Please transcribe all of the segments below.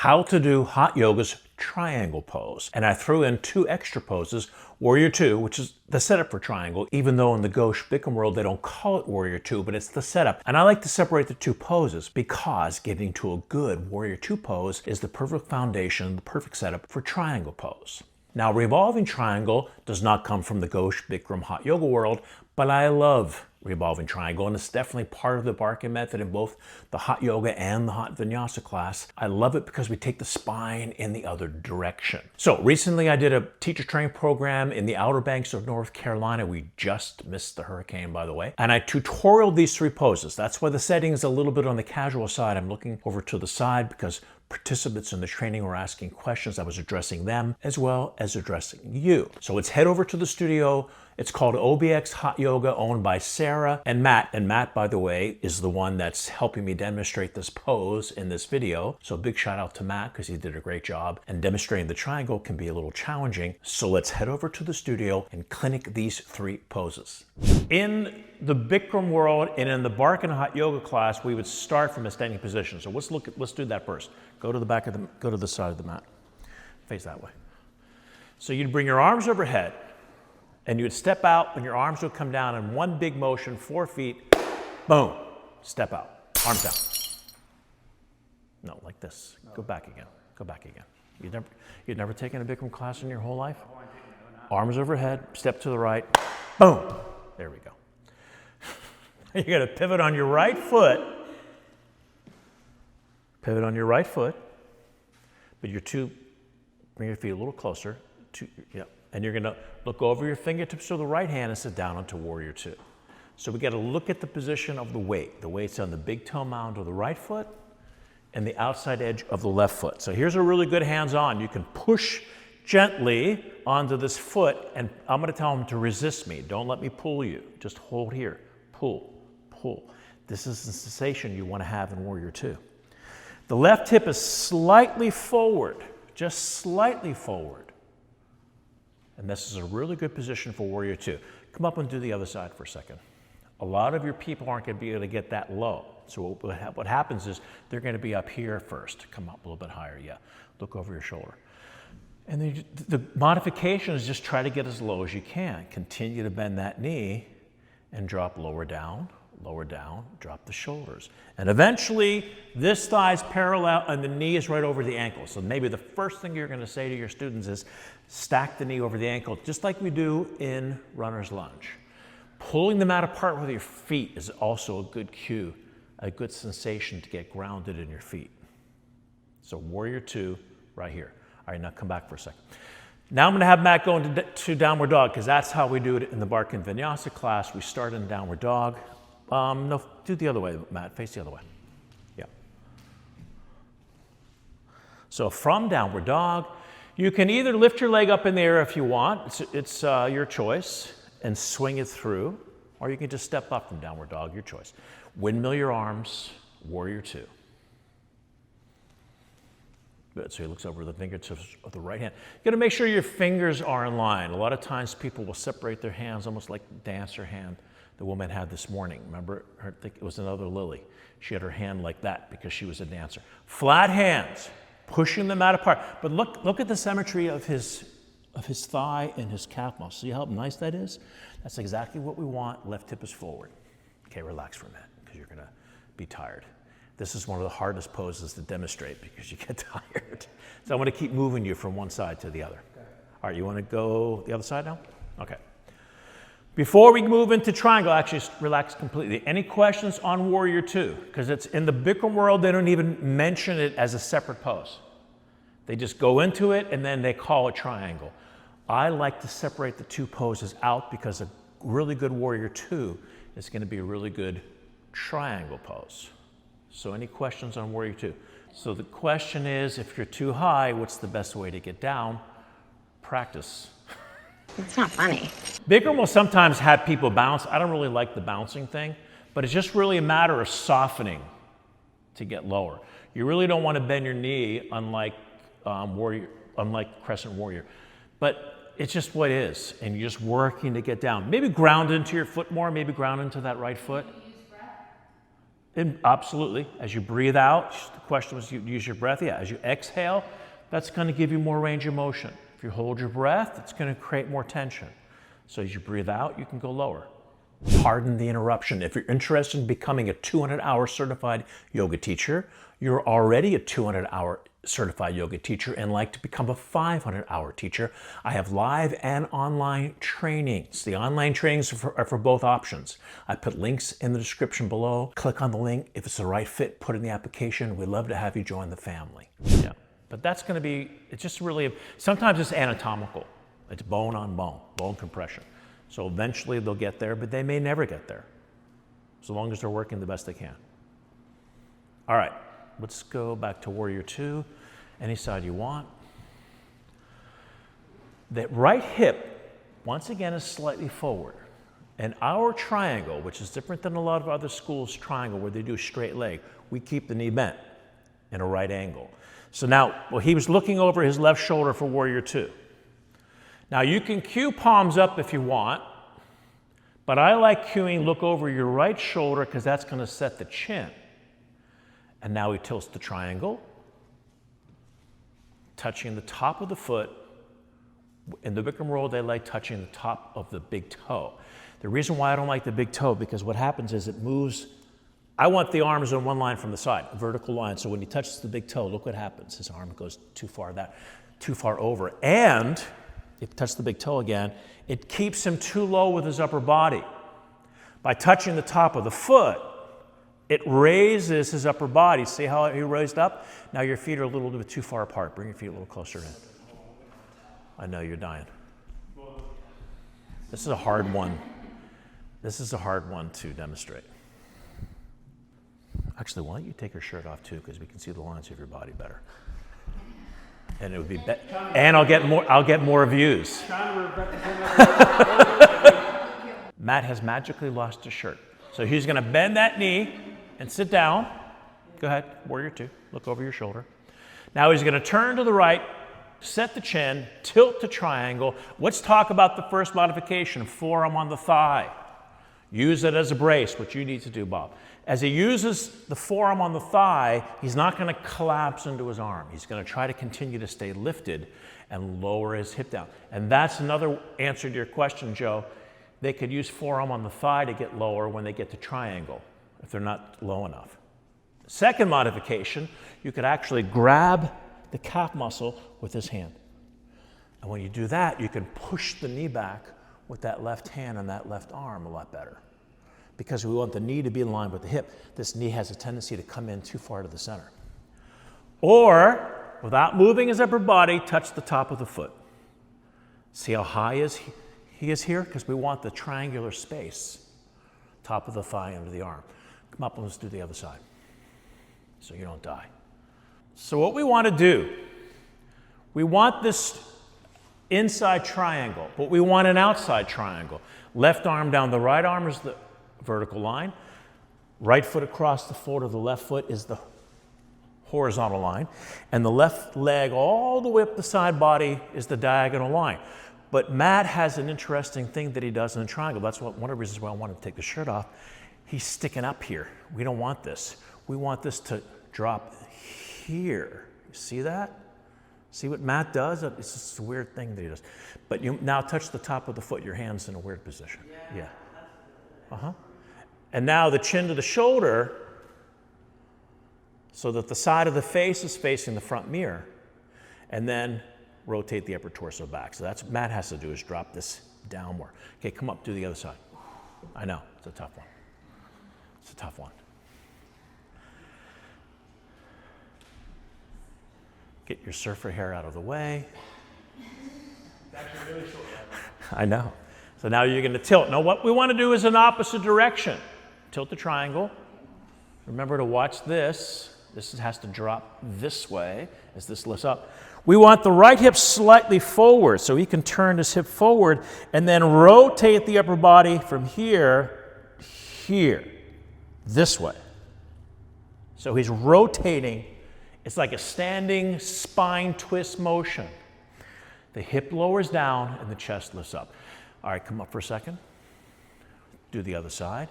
how to do Hot Yoga's triangle pose. And I threw in 2 extra poses, Warrior II, which is the setup for triangle, even though in the Gauche Bikram world they don't call it Warrior II, but it's the setup. And I like to separate the 2 poses because getting to a good Warrior II pose is the perfect foundation, the perfect setup for triangle pose. Now, revolving triangle does not come from the Gauche Bikram Hot Yoga world, but I love revolving triangle, and it's definitely part of the Barkan method in both the Hot Yoga and the Hot Vinyasa class. I love it because we take the spine in the other direction. So recently I did a teacher training program in the Outer Banks of North Carolina. We just missed the hurricane, by the way. And I tutorialed these 3 poses. That's why the setting is a little bit on the casual side. I'm looking over to the side because participants in the training were asking questions. I was addressing them as well as addressing you. So let's head over to the studio. It's called OBX Hot Yoga, owned by Sarah and Matt. And Matt, by the way, is the one that's helping me demonstrate this pose in this video. So big shout out to Matt because he did a great job. And demonstrating the triangle can be a little challenging. So let's head over to the studio and clinic these 3 poses. In the Bikram world and in the Barkan Hot Yoga class, we would start from a standing position. So let's do that first. Go to the side of the mat. Face that way. So you'd bring your arms overhead. And you would step out and your arms would come down in one big motion, 4 feet, boom, step out, arms down. No, like this. Go back again, go back again. You'd never taken a Bikram class in your whole life? Arms overhead, step to the right, boom, there we go. You're gonna pivot on your right foot, but bring your feet a little closer, and you're gonna look over your fingertips to the right hand and sit down onto Warrior II. So we gotta look at the position of the weight. The weight's on the big toe mound of the right foot and the outside edge of the left foot. So here's a really good hands-on. You can push gently onto this foot, and I'm gonna tell them to resist me. Don't let me pull you. Just hold here, pull, pull. This is the sensation you wanna have in Warrior II. The left hip is slightly forward, just slightly forward. And this is a really good position for Warrior II. Come up and do the other side for a second. A lot of your people aren't going to be able to get that low. So what happens is they're going to be up here first. Come up a little bit higher, yeah. Look over your shoulder. And then the modification is just try to get as low as you can. Continue to bend that knee and drop lower down, drop the shoulders. And eventually, this thigh is parallel and the knee is right over the ankle. So maybe the first thing you're going to say to your students is, stack the knee over the ankle, just like we do in runner's lunge. Pulling the mat apart with your feet is also a good cue, a good sensation to get grounded in your feet. So Warrior II right here. All right, now come back for a second. Now I'm going to have Matt go into downward dog because that's how we do it in the Barkan Vinyasa class. We start in downward dog. No, do the other way, Matt. Face the other way. Yeah. So from downward dog, you can either lift your leg up in the air if you want, it's your choice, and swing it through, or you can just step up from downward dog, your choice. Windmill your arms, Warrior II. Good, so he looks over the fingertips of the right hand. You gotta make sure your fingers are in line. A lot of times people will separate their hands almost like the dancer hand the woman had this morning. Remember, I think it was another Lily. She had her hand like that because she was a dancer. Flat hands. Pushing them out apart. But look at the symmetry of his thigh and his calf muscle. See how nice that is? That's exactly what we want. Left hip is forward. Okay, relax for a minute because you're gonna be tired. This is one of the hardest poses to demonstrate because you get tired. So I'm gonna keep moving you from one side to the other. Okay. All right, you wanna go the other side now? Okay. Before we move into triangle, actually relax completely. Any questions on Warrior II? Because it's in the Bikram world, they don't even mention it as a separate pose. They just go into it and then they call it triangle. I like to separate the 2 poses out because a really good Warrior II is going to be a really good triangle pose. So any questions on Warrior II? So the question is, if you're too high, what's the best way to get down? Practice. It's not funny. Bikram will sometimes have people bounce. I don't really like the bouncing thing, but it's just really a matter of softening to get lower. You really don't want to bend your knee unlike Crescent Warrior. But it's just what it is, and you're just working to get down. Maybe ground into your foot more, maybe ground into that right foot. Absolutely. As you breathe out, the question was you use your breath. Yeah, as you exhale, that's going to give you more range of motion. If you hold your breath, it's going to create more tension. So as you breathe out, you can go lower. Pardon the interruption. If you're interested in becoming a 200-hour certified yoga teacher, you're already a 200-hour certified yoga teacher and like to become a 500-hour teacher, I have live and online trainings. The online trainings are for both options. I put links in the description below. Click on the link. If it's the right fit, put in the application. We'd love to have you join the family. Yeah, but that's going to be, it's just really, sometimes it's anatomical. It's bone on bone, bone compression. So eventually they'll get there, but they may never get there, so long as they're working the best they can. All right. Let's go back to Warrior II, any side you want. That right hip, once again, is slightly forward. And our triangle, which is different than a lot of other schools' triangle where they do straight leg, we keep the knee bent in a right angle. So now, well, he was looking over his left shoulder for Warrior II. Now you can cue palms up if you want, but I like cueing look over your right shoulder because that's going to set the chin. And now he tilts the triangle, touching the top of the foot. In the Bikram roll, they like touching the top of the big toe. The reason why I don't like the big toe, because what happens is it moves. I want the arms on one line from the side, a vertical line. So when he touches the big toe, look what happens. His arm goes too far over. And if you touch the big toe again, it keeps him too low with his upper body. By touching the top of the foot, it raises his upper body. See how he raised up? Now your feet are a little bit too far apart. Bring your feet a little closer in. I know you're dying. This is a hard one. This is a hard one to demonstrate. Actually, why don't you take your shirt off too, because we can see the lines of your body better. And it would be and I'll get more views. Matt has magically lost his shirt. So he's going to bend that knee and sit down. Go ahead, Warrior II. Look over your shoulder. Now he's going to turn to the right, set the chin, tilt the triangle. Let's talk about the first modification, forearm on the thigh. Use it as a brace, what you need to do, Bob. As he uses the forearm on the thigh, he's not going to collapse into his arm. He's going to try to continue to stay lifted and lower his hip down. And that's another answer to your question, Joe. They could use forearm on the thigh to get lower when they get to triangle, if they're not low enough. Second modification, you could actually grab the calf muscle with his hand. And when you do that, you can push the knee back with that left hand and that left arm a lot better. Because we want the knee to be in line with the hip. This knee has a tendency to come in too far to the center. Or, without moving his upper body, touch the top of the foot. See how high he is here? Because we want the triangular space. Top of the thigh under the arm. Come up and let's do the other side. So you don't die. So what we want to do, we want this inside triangle, but we want an outside triangle. Left arm down, the right arm is the vertical line. Right foot across the fold of the left foot is the horizontal line. And the left leg all the way up the side body is the diagonal line. But Matt has an interesting thing that he does in the triangle. That's one of the reasons why I wanted to take the shirt off. He's sticking up here. We don't want this. We want this to drop here. You see that? See what Matt does? It's just a weird thing that he does. But you now touch the top of the foot, your hand's in a weird position. Yeah. Uh-huh. And now the chin to the shoulder, so that the side of the face is facing the front mirror. And then rotate the upper torso back. So that's what Matt has to do, is drop this down more. Okay, come up, do the other side. I know, it's a tough one. It's a tough one. Get your surfer hair out of the way. It's actually really short. I know. So now you're going to tilt. Now what we want to do is an opposite direction. Tilt the triangle. Remember to watch this. This has to drop this way as this lifts up. We want the right hip slightly forward, so he can turn his hip forward and then rotate the upper body from here, this way. So he's rotating. It's like a standing spine twist motion. The hip lowers down and the chest lifts up. All right, come up for a second. Do the other side.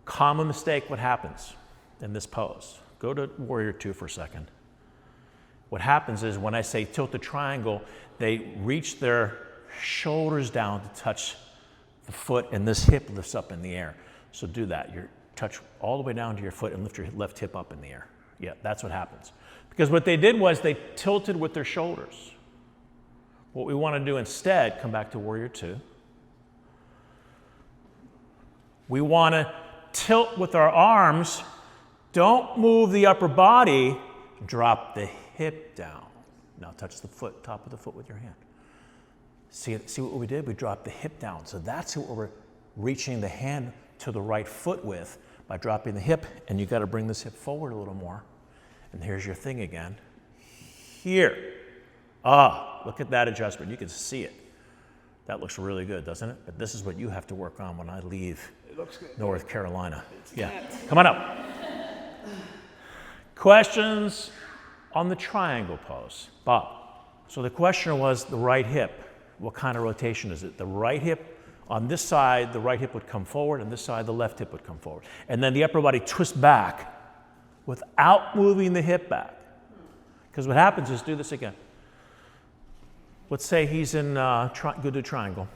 Common mistake, what happens? in this pose. Go to warrior two for a second. What happens is when I say tilt the triangle, they reach their shoulders down to touch the foot, and this hip lifts up in the air. So do that. You touch all the way down to your foot and lift your left hip up in the air. Yeah, that's what happens. Because what they did was they tilted with their shoulders. What we want to do instead, come back to warrior two. We want to tilt with our arms. Don't move the upper body. Drop the hip down. Now touch the foot, top of the foot with your hand. See what we did? We dropped the hip down. So that's what we're reaching the hand to the right foot with by dropping the hip. And you got to bring this hip forward a little more. And here's your thing again. Here. Look at that adjustment. You can see it. That looks really good, doesn't it? But this is what you have to work on when I leave North Carolina. Yeah. Come on up. Questions on the triangle pose? Bob. So the question was the right hip. What kind of rotation is it? The right hip, on this side, the right hip would come forward, and this side, the left hip would come forward. And then the upper body twists back without moving the hip back. Because what happens is, do this again. Let's say he's in go to triangle.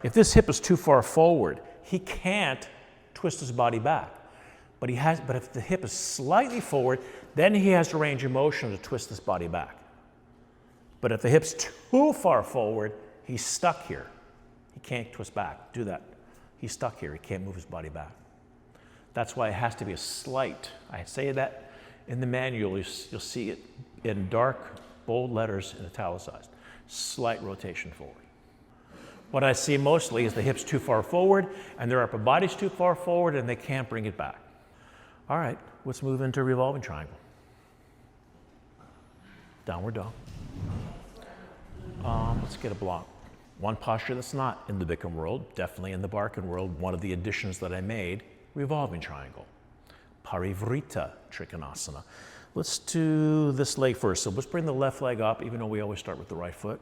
If this hip is too far forward, he can't twist his body back. But if the hip is slightly forward, then he has the range of motion to twist his body back. But if the hip's too far forward, he's stuck here. He can't twist back. Do that. He's stuck here. He can't move his body back. That's why it has to be a slight. I say that in the manual. You'll see it in dark, bold letters and italicized. Slight rotation forward. What I see mostly is the hips too far forward and their upper body's too far forward and they can't bring it back. All right, let's move into revolving triangle. Downward dog. Let's get a block. One posture that's not in the Bikram world, definitely in the Barkan world, one of the additions that I made, revolving triangle. Parivrita Trikonasana. Let's do this leg first. So let's bring the left leg up, even though we always start with the right foot.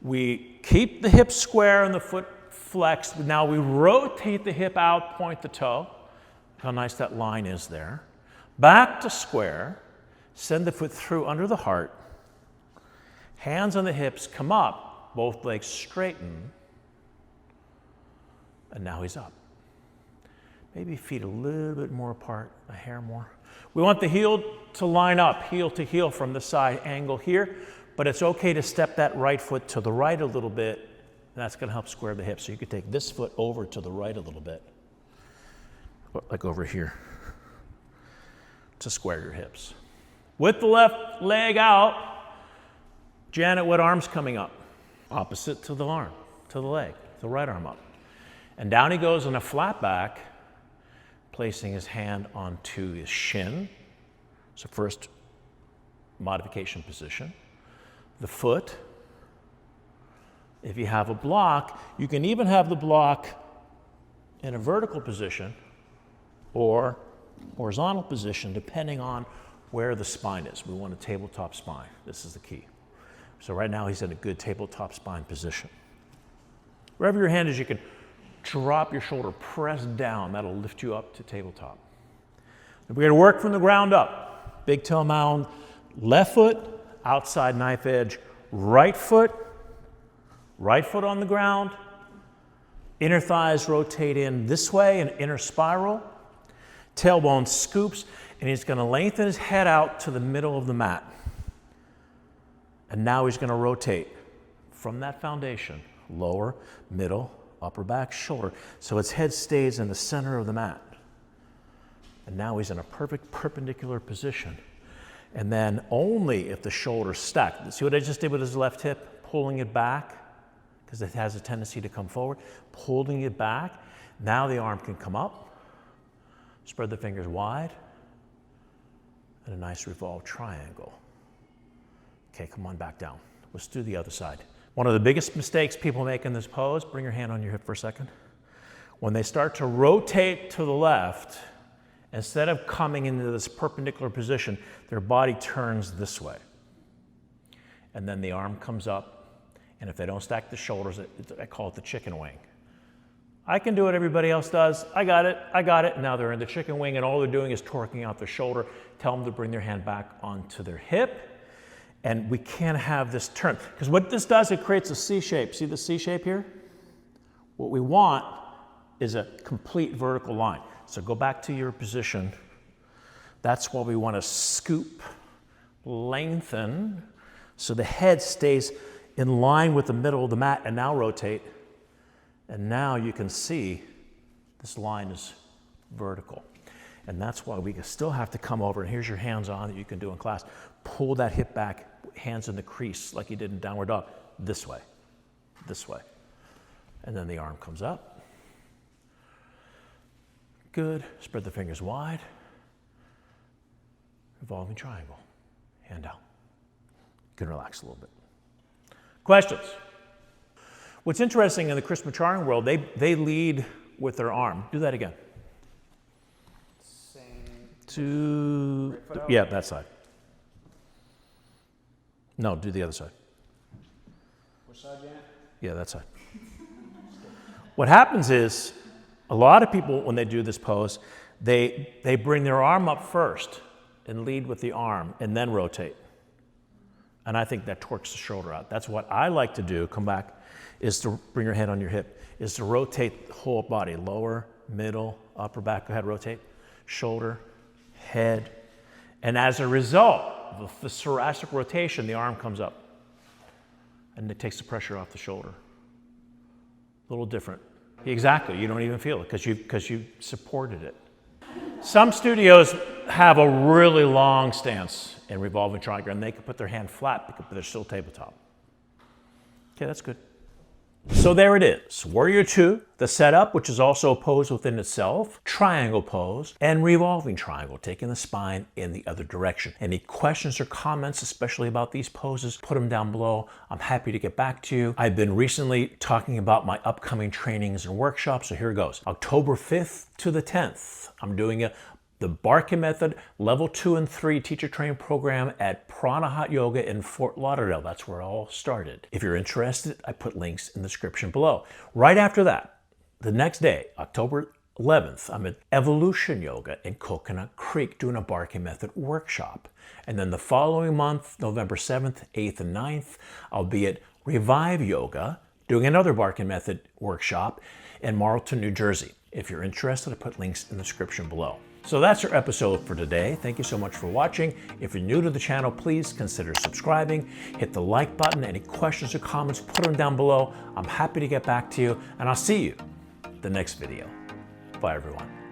We keep the hip square and the foot flexed. Now we rotate the hip out, point the toe. How nice that line is there. Back to square. Send the foot through under the heart. Hands on the hips, come up. Both legs straighten. And now he's up. Maybe feet a little bit more apart, a hair more. We want the heel to line up, heel to heel from the side angle here, but it's okay to step that right foot to the right a little bit. That's going to help square the hips. So you could take this foot over to the right a little bit, like over here, to square your hips. With the left leg out, Janet, what arm's coming up? Opposite to the arm, to the leg, the right arm up. And down he goes on a flat back, placing his hand onto his shin. So first modification position. The foot. If you have a block, you can even have the block in a vertical position or horizontal position, depending on where the spine is. We want a tabletop spine. This is the key. So right now he's in a good tabletop spine position. Wherever your hand is, you can drop your shoulder, press down. That'll lift you up to tabletop. We're going to work from the ground up. Big toe mound, left foot, outside knife edge, right foot on the ground. Inner thighs rotate in this way, an inner spiral. Tailbone scoops, and he's going to lengthen his head out to the middle of the mat. And now he's going to rotate from that foundation, lower, middle, upper back, shoulder, so his head stays in the center of the mat. And now he's in a perfect perpendicular position. And then only if the shoulder's stacked. See what I just did with his left hip? Pulling it back, because it has a tendency to come forward. Pulling it back. Now the arm can come up. Spread the fingers wide. And a nice revolved triangle. Okay, come on back down. Let's do the other side. One of the biggest mistakes people make in this pose, bring your hand on your hip for a second. When they start to rotate to the left, instead of coming into this perpendicular position, their body turns this way. And then the arm comes up, and if they don't stack the shoulders, I call it the chicken wing. I can do what everybody else does. I got it, I got it. Now they're in the chicken wing and all they're doing is torquing out their shoulder. Tell them to bring their hand back onto their hip. And we can't have this turn. Because what this does, it creates a C shape. See the C shape here? What we want is a complete vertical line. So go back to your position. That's why we want to scoop, lengthen, so the head stays in line with the middle of the mat, and now rotate. And now you can see this line is vertical. And that's why we still have to come over, and here's your hands on that you can do in class. Pull that hip back, hands in the crease like you did in downward dog, this way, this way. And then the arm comes up. Good, spread the fingers wide. Revolving triangle, hand out. You can relax a little bit. Questions? What's interesting in the Krishna Triangle world, they lead with their arm. Do that again. To, yeah, that side. No, do the other side. Which side, Janet? Yeah, that side. What happens is, a lot of people, when they do this pose, they bring their arm up first and lead with the arm and then rotate. And I think that torques the shoulder out. That's what I like to do, come back, is to bring your hand on your hip, is to rotate the whole body, lower, middle, upper back. Go ahead, rotate. Shoulder, head. And as a result of the thoracic rotation, the arm comes up. And it takes the pressure off the shoulder. A little different. Exactly, you don't even feel it because you supported it. Some studios have a really long stance in revolving triangle, and they can put their hand flat because they're still tabletop. Okay, that's good. So there it is, Warrior II, the setup, which is also a pose within itself, triangle pose, and revolving triangle, taking the spine in the other direction. Any questions or comments, especially about these poses, put them down below. I'm happy to get back to you. I've been recently talking about my upcoming trainings and workshops, so here it goes. October 5th to the 10th, I'm doing the Barkan Method Level II and III teacher training program at Barkan Hot Yoga in Fort Lauderdale. That's where it all started. If you're interested, I put links in the description below. Right after that, the next day, October 11th, I'm at Evolution Yoga in Coconut Creek doing a Barkan Method workshop. And then the following month, November 7th, 8th, and 9th, I'll be at Revive Yoga doing another Barkan Method workshop in Marlton, New Jersey. If you're interested, I put links in the description below. So that's your episode for today. Thank you so much for watching. If you're new to the channel, please consider subscribing. Hit the like button. Any questions or comments, put them down below. I'm happy to get back to you, and I'll see you in the next video. Bye, everyone.